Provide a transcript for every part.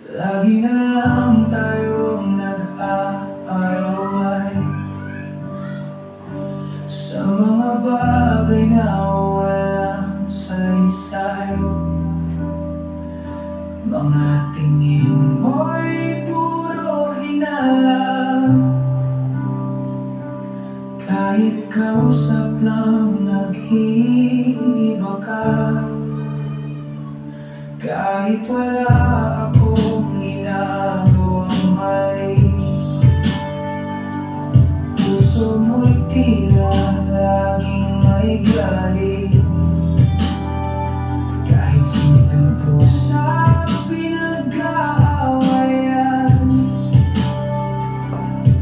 Lagi na lang tayong nag-aaway sa mga bagay na walang saysay. Mga tingin mo'y puro hinala, kahit kausap lang nag-iiba ka. Kahit wala akong ginagawang mali, puso mo'y tila laging may galit. Kahit sinong pusa pinag-aawayan,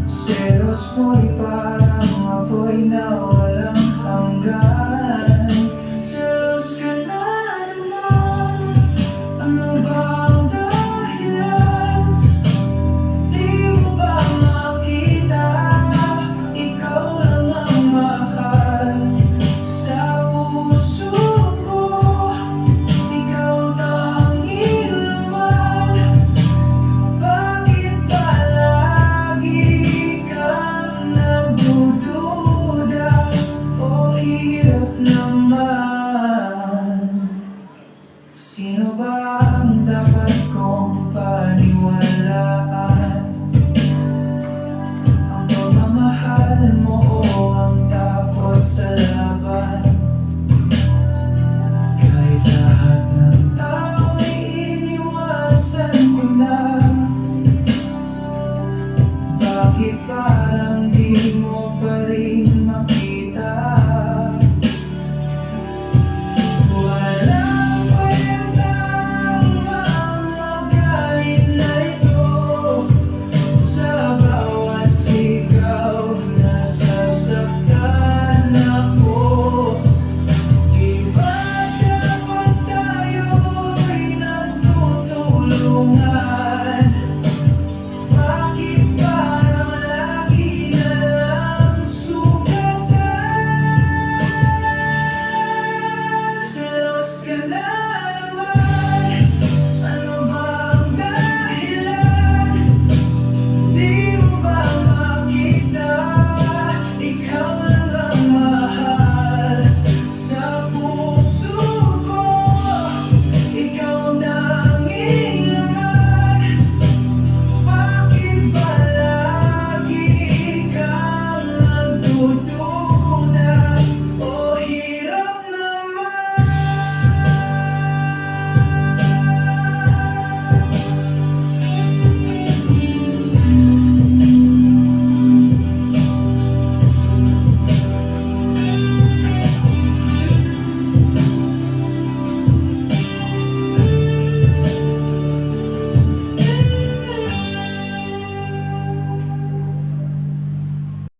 selos mo'y parang apoy na walang hanggan. Selos ka na naman, ano ba ang dahilan? Di mo ba makita, ikaw lang ang mahal sa puso ko. Ikaw ang tanging laman, bakit ba lagi kang nagdududa? O hirap naman. Sino ba ang dapat kong paniwalaan? Ang pagmamahal mo o ang takot sa laban? Kahit lahat ng tao'y iniwasan ko na,